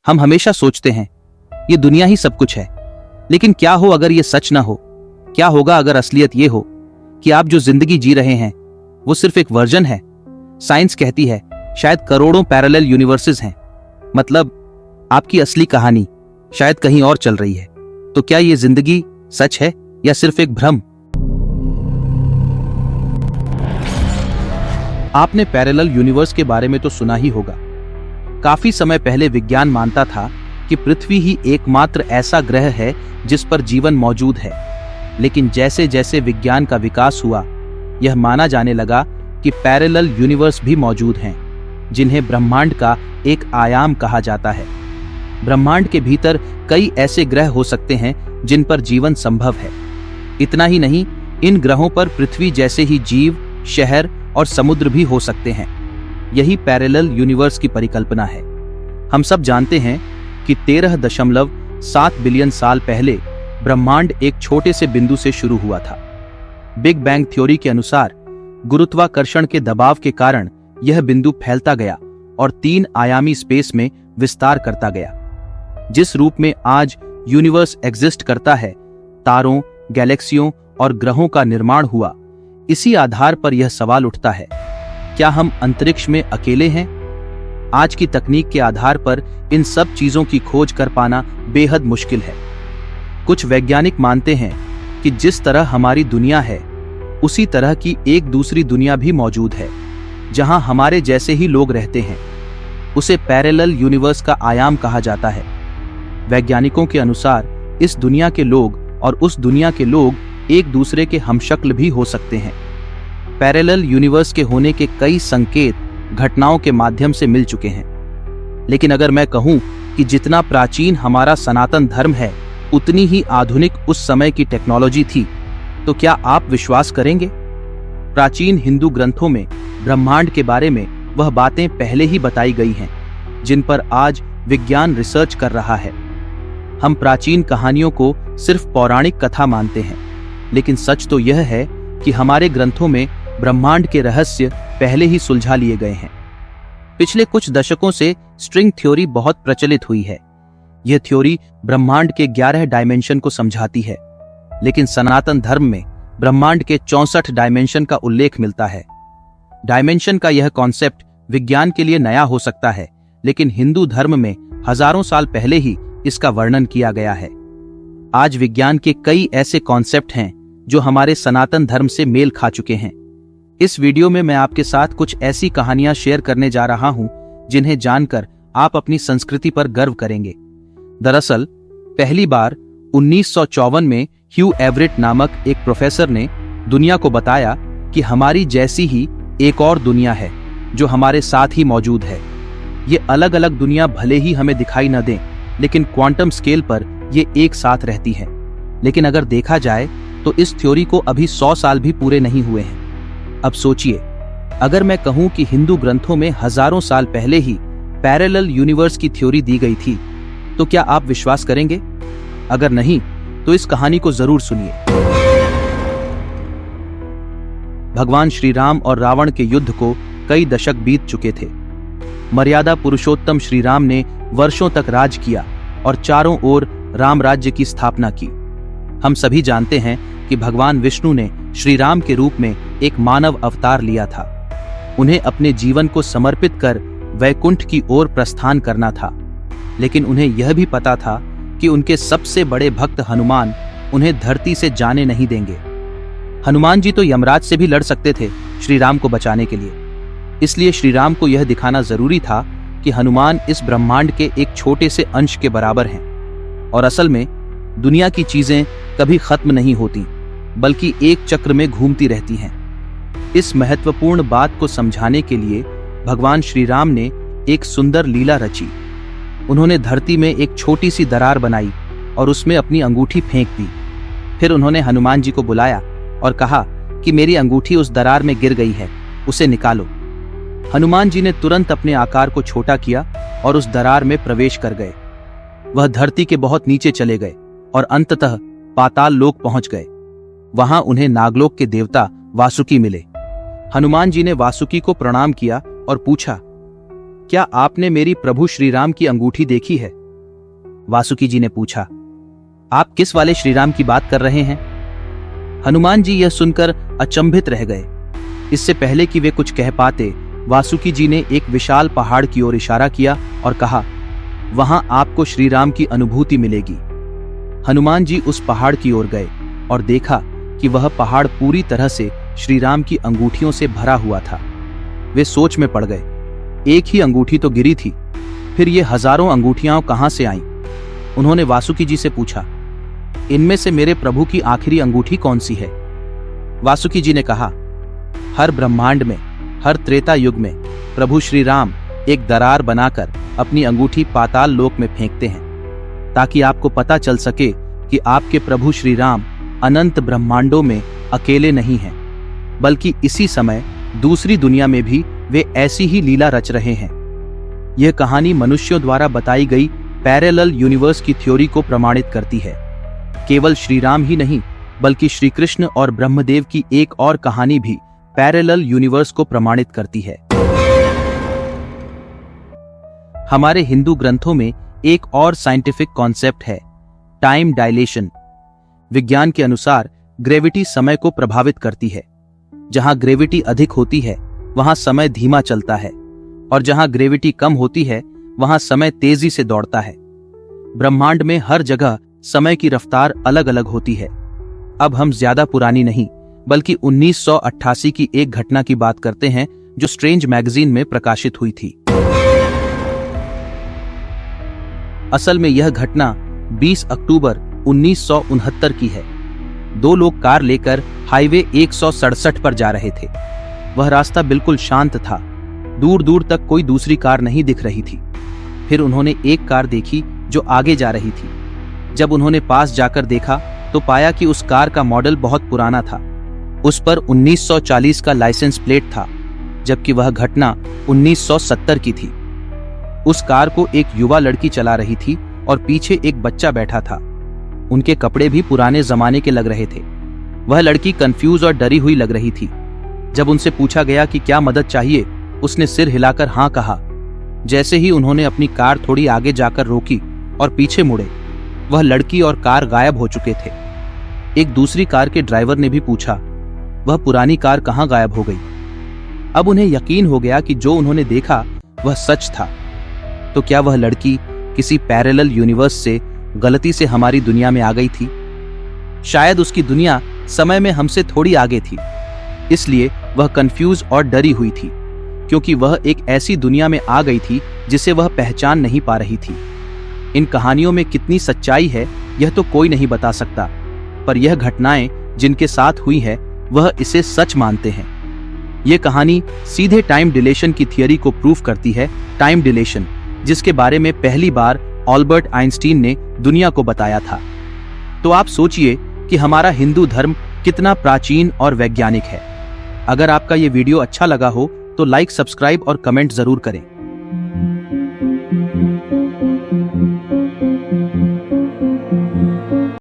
हम हमेशा सोचते हैं ये दुनिया ही सब कुछ है, लेकिन क्या हो अगर ये सच ना हो? क्या होगा अगर असलियत ये हो कि आप जो जिंदगी जी रहे हैं वो सिर्फ एक वर्जन है? साइंस कहती है शायद करोड़ों पैरेलल यूनिवर्सेस हैं, मतलब आपकी असली कहानी शायद कहीं और चल रही है। तो क्या ये जिंदगी सच है या सिर्फ एक भ्रम? आपने पैरेलल यूनिवर्स के बारे में तो सुना ही होगा। काफी समय पहले विज्ञान मानता था कि पृथ्वी ही एकमात्र ऐसा ग्रह है जिस पर जीवन मौजूद है, लेकिन जैसे जैसे विज्ञान का विकास हुआ, यह माना जाने लगा कि पैरेलल यूनिवर्स भी मौजूद हैं, जिन्हें ब्रह्मांड का एक आयाम कहा जाता है। ब्रह्मांड के भीतर कई ऐसे ग्रह हो सकते हैं जिन पर जीवन संभव है। इतना ही नहीं, इन ग्रहों पर पृथ्वी जैसे ही जीव, शहर और समुद्र भी हो सकते हैं। यही पैरेलल यूनिवर्स की परिकल्पना है। हम सब जानते हैं कि 13.7 बिलियन साल पहले ब्रह्मांड एक छोटे से बिंदु से शुरू हुआ था। बिग बैंग थ्योरी के अनुसार गुरुत्वाकर्षण के दबाव के कारण यह बिंदु फैलता गया और 3 आयामी स्पेस में विस्तार करता गया। जिस रूप में आज यूनिवर्स एग्जिस्ट करता है, तारों, गैलेक्सियों और ग्रहों का निर्माण हुआ। इसी आधार पर यह सवाल उठता है, क्या हम अंतरिक्ष में अकेले हैं? आज की तकनीक के आधार पर इन सब चीजों की खोज कर पाना बेहद मुश्किल है। कुछ वैज्ञानिक मानते हैं कि जिस तरह हमारी दुनिया है, उसी तरह की एक दूसरी दुनिया भी मौजूद है, जहां हमारे जैसे ही लोग रहते हैं। उसे पैरेलल यूनिवर्स का आयाम कहा जाता है। वैज्ञानिकों के अनुसार इस दुनिया के लोग और उस दुनिया के लोग एक दूसरे के हमशक्ल भी हो सकते हैं। पैरेलल यूनिवर्स के होने के कई संकेत घटनाओं के माध्यम से मिल चुके हैं। लेकिन अगर मैं कहूं कि जितना प्राचीन हमारा सनातन धर्म है, उतनी ही आधुनिक उस समय की टेक्नोलॉजी थी, तो क्या आप विश्वास करेंगे? प्राचीन हिंदू ग्रंथों में ब्रह्मांड के बारे में वह बातें पहले ही बताई गई हैं, जिन पर आज विज्ञान रिसर्च कर रहा है। हम प्राचीन कहानियों को सिर्फ पौराणिक कथा मानते हैं, लेकिन सच तो यह है कि हमारे ग्रंथों में ब्रह्मांड के रहस्य पहले ही सुलझा लिए गए हैं। पिछले कुछ दशकों से स्ट्रिंग थ्योरी बहुत प्रचलित हुई है। यह थ्योरी ब्रह्मांड के 11 डायमेंशन को समझाती है, लेकिन सनातन धर्म में ब्रह्मांड के 64 डायमेंशन का उल्लेख मिलता है। डायमेंशन का यह कॉन्सेप्ट विज्ञान के लिए नया हो सकता है, लेकिन हिंदू धर्म में हजारों साल पहले ही इसका वर्णन किया गया है। आज विज्ञान के कई ऐसे कॉन्सेप्ट हैं जो हमारे सनातन धर्म से मेल खा चुके हैं। इस वीडियो में मैं आपके साथ कुछ ऐसी कहानियां शेयर करने जा रहा हूं जिन्हें जानकर आप अपनी संस्कृति पर गर्व करेंगे। दरअसल पहली बार 1954 में ह्यू एवरेट नामक एक प्रोफेसर ने दुनिया को बताया कि हमारी जैसी ही एक और दुनिया है जो हमारे साथ ही मौजूद है। ये अलग अलग दुनिया भले ही हमें दिखाई न दें, लेकिन क्वांटम स्केल पर ये एक साथ रहती है। लेकिन अगर देखा जाए तो इस थ्योरी को अभी 100 साल भी पूरे नहीं हुए हैं। अब सोचिए, अगर मैं कहूं कि हिंदू ग्रंथों में हजारों साल पहले ही पैरेलल यूनिवर्स की थ्योरी दी गई थी, तो क्या आप विश्वास करेंगे? अगर नहीं, तो इस कहानी को जरूर सुनिए। भगवान श्री राम और रावण के युद्ध को कई दशक बीत चुके थे। मर्यादा पुरुषोत्तम श्री राम ने वर्षों तक राज किया और चारों ओर राम राज्य की स्थापना की। हम सभी जानते हैं कि भगवान विष्णु ने श्री राम के रूप में एक मानव अवतार लिया था। उन्हें अपने जीवन को समर्पित कर वैकुंठ की ओर प्रस्थान करना था, लेकिन उन्हें यह भी पता था कि उनके सबसे बड़े भक्त हनुमान उन्हें धरती से जाने नहीं देंगे। हनुमान जी तो यमराज से भी लड़ सकते थे श्री राम को बचाने के लिए। इसलिए श्री राम को यह दिखाना जरूरी था कि हनुमान इस ब्रह्मांड के एक छोटे से अंश के बराबर हैं, और असल में दुनिया की चीजें कभी खत्म नहीं होती, बल्कि एक चक्र में घूमती रहती हैं। इस महत्वपूर्ण बात को समझाने के लिए भगवान श्री राम ने एक सुंदर लीला रची। उन्होंने धरती में एक छोटी सी दरार बनाई और उसमें अपनी अंगूठी फेंक दी। फिर उन्होंने हनुमान जी को बुलाया और कहा कि मेरी अंगूठी उस दरार में गिर गई है, उसे निकालो। हनुमान जी ने तुरंत अपने आकार को छोटा किया और उस दरार में प्रवेश कर गए। वह धरती के बहुत नीचे चले गए और अंततः पाताल लोक पहुंच गए। वहां उन्हें नागलोक के देवता वासुकी मिले। हनुमान जी ने वासुकी को प्रणाम किया और पूछा, क्या आपने मेरी प्रभु श्री राम की अंगूठी देखी है? वासुकी जी ने पूछा। आप किस वाले श्री राम की बात कर रहे हैं? हनुमान जी यह सुनकर अचंभित रह गए। इससे पहले कि वे कुछ कह पाते, वासुकी जी ने एक विशाल पहाड़ की ओर इशारा किया और कहा, वहां आपको श्री राम की अनुभूति मिलेगी। हनुमान जी उस पहाड़ की ओर गए और देखा कि वह पहाड़ पूरी तरह से श्री राम की अंगूठियों से भरा हुआ था। वे सोच में पड़ गए। एक ही अंगूठी तो गिरी थी, फिर ये हजारों अंगूठियां कहां से आईं? उन्होंने वासुकी जी से पूछा, इनमें से मेरे प्रभु की आखिरी अंगूठी कौन सी है? वासुकी जी ने कहा, हर ब्रह्मांड में, हर त्रेता युग में प्रभु श्री राम एक दरार बनाकर अपनी अंगूठी पाताल लोक में फेंकते हैं, ताकि आपको पता चल सके कि आपके प्रभु श्री राम अनंत ब्रह्मांडों में अकेले नहीं हैं, बल्कि इसी समय दूसरी दुनिया में भी वे ऐसी ही लीला रच रहे हैं। यह कहानी मनुष्यों द्वारा बताई गई पैरेलल यूनिवर्स की थ्योरी को प्रमाणित करती है। केवल श्री राम ही नहीं, बल्कि श्री कृष्ण और ब्रह्मदेव की एक और कहानी भी पैरेलल यूनिवर्स को प्रमाणित करती है। हमारे हिंदू ग्रंथों में एक और साइंटिफिक कॉन्सेप्ट है, टाइम डायलेशन। विज्ञान के अनुसार ग्रेविटी समय को प्रभावित करती है। जहां ग्रेविटी अधिक होती है वहां समय धीमा चलता है, और जहां ग्रेविटी कम होती है वहां समय तेजी से दौड़ता है। ब्रह्मांड में हर जगह समय की रफ्तार अलग अलग होती है। अब हम ज्यादा पुरानी नहीं, बल्कि 1988 की एक घटना की बात करते हैं जो स्ट्रेंज मैगजीन में प्रकाशित हुई थी। असल में यह घटना 20 अक्टूबर 1969 की है। दो लोग कार लेकर हाईवे 167 पर जा रहे थे। वह रास्ता बिल्कुल शांत था, दूर दूर तक कोई दूसरी कार नहीं दिख रही थी। फिर उन्होंने एक कार देखी जो आगे जा रही थी। जब उन्होंने पास जाकर देखा तो पाया कि उस कार का मॉडल बहुत पुराना था। उस पर 1940 का लाइसेंस प्लेट था, जबकि वह घटना 1970 की थी। उस कार को एक युवा लड़की चला रही थी और पीछे एक बच्चा बैठा था। उनके कपड़े भी पुराने जमाने के लग रहे थे। वह लड़की कंफ्यूज और डरी हुई लग रही थी। जब उनसे पूछा गया कि क्या मदद चाहिए, उसने सिर हिलाकर हाँ कहा। जैसे ही उन्होंने अपनी कार थोड़ी आगे जाकर रोकी और पीछे मुड़े, वह लड़की और कार गायब हो चुके थे। एक दूसरी कार के ड्राइवर ने भी पूछा, वह पुरानी कार कहाँ गायब हो गई? अब उन्हें यकीन हो गया कि जो उन्होंने देखा वह सच था। तो क्या वह लड़की किसी पैरेलल यूनिवर्स से गलती से हमारी दुनिया में आ गई थी? शायद उसकी दुनिया समय में हमसे थोड़ी आगे थी, इसलिए वह कंफ्यूज और डरी हुई थी, क्योंकि वह एक ऐसी दुनिया में आ गई थी जिसे वह पहचान नहीं पा रही थी। इन कहानियों में कितनी सच्चाई है यह तो कोई नहीं बता सकता, पर यह घटनाएं जिनके साथ हुई है वह इसे सच मानते हैं। यह कहानी सीधे टाइम डिलेशन की थियरी को प्रूव करती है, टाइम डिलेशन जिसके बारे में पहली बार अल्बर्ट आइंस्टीन ने दुनिया को बताया था। तो आप सोचिए कि हमारा हिंदू धर्म कितना प्राचीन और वैज्ञानिक है। अगर आपका ये वीडियो अच्छा लगा हो तो लाइक, सब्सक्राइब और कमेंट जरूर करें।